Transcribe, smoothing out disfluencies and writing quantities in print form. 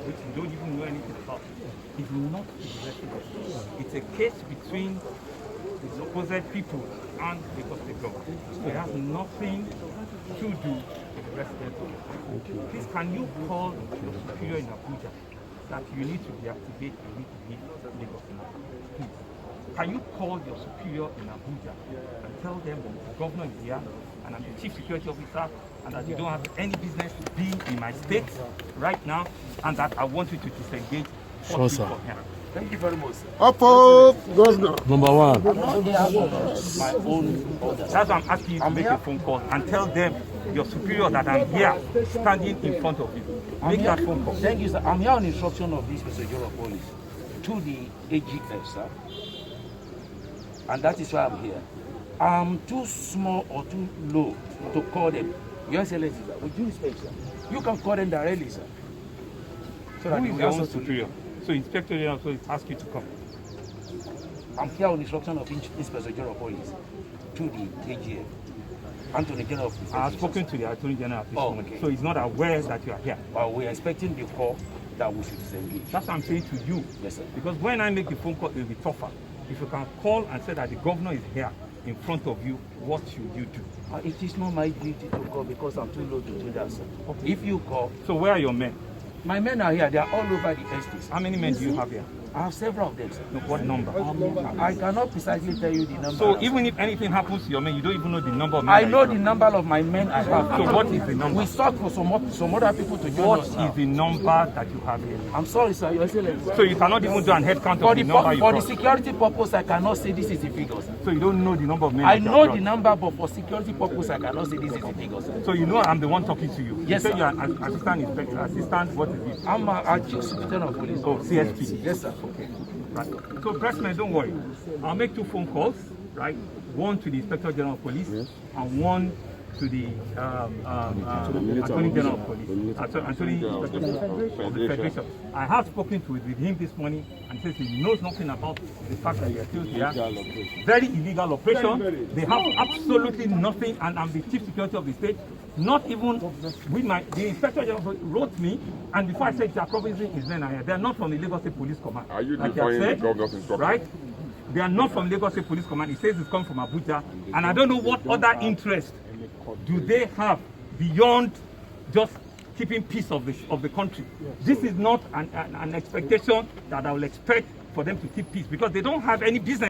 which you don't even know anything about, is not the resident. It's a case between the supposed people and Lagos State government. So it has nothing to do with the residents of the country. Please, can you call your superior in Abuja that you need to deactivate and need to leave Lagos now? Please. Can you call your superior in Abuja and tell them that the governor is here and I'm the chief security officer and that you don't have any business to be in my state right now and that I want you to disengage for him. Thank you very much, sir. Up, Governor. Number one. My own orders. That's why I'm asking you to make a phone call and tell them, your superior, that I'm here standing in front of you. Make that phone call. Thank you, sir. I'm here on instruction of this Mr. Joro Police to the AGF, sir. And that is why I'm here. I'm too small or too low to call them. Your Excellency, sir, with due respect, sir, you can call them directly, sir. So that your own superior. So Inspector General Police ask you to come. I'm here on instruction of Inspector General Police to the AGF. Anthony General of Police. I have spoken to the Attorney General at this moment, okay. so he's not aware that you are here. We're expecting the call that we should disengage. That's what I'm saying to you. Yes, sir. Because when I make the phone call, it will be tougher. If you can call and say that the governor is here in front of you, what should you do? It is not my duty to call because I'm too low to do that, sir. Okay. If you call... So where are your men? My men are here. They are all over the estates. How many men do you have here? I have several of them, sir. No, what number? I cannot precisely tell you the number. So even if anything happens to your men, you don't even know the number of men? I know the number of my men I have. So what is the number? We sought for some other people to join What us is now. the number that you have here? I'm sorry, sir. Your Excellency. So you cannot even do an head count of the number you For the got? security purpose, I cannot say this is the figure, sir. So you don't know the number of men? I that you know have the brought? number, but for security purpose, I cannot say this is the figure, sir. So you know I'm the one talking to you? Yes, you said sir. you're an assistant inspector. Assistant, what is it? I'm a chief superintendent of police. Oh, CSP. Yes, sir. Okay. Right. So, pressmen, don't worry. I'll make 2 phone calls, right? One to the Inspector General of Police and one to the Attorney General of Police, Attorney of the Federation. I have spoken with him this morning and says he knows nothing about the fact that they are still here. Very illegal operation. They have absolutely nothing, and I'm the chief security of the state. Not even with the Inspector General wrote me, and before I said they are promising his men are here. They are not from the Lagos State Police Command. Are you like defying the governor's instruction? Right? They are not from Lagos State Police Command. He says it's come from Abuja, and I don't know what other interest do they have beyond just keeping peace of the country. This is not an expectation that I will expect for them to keep peace, because they don't have any business.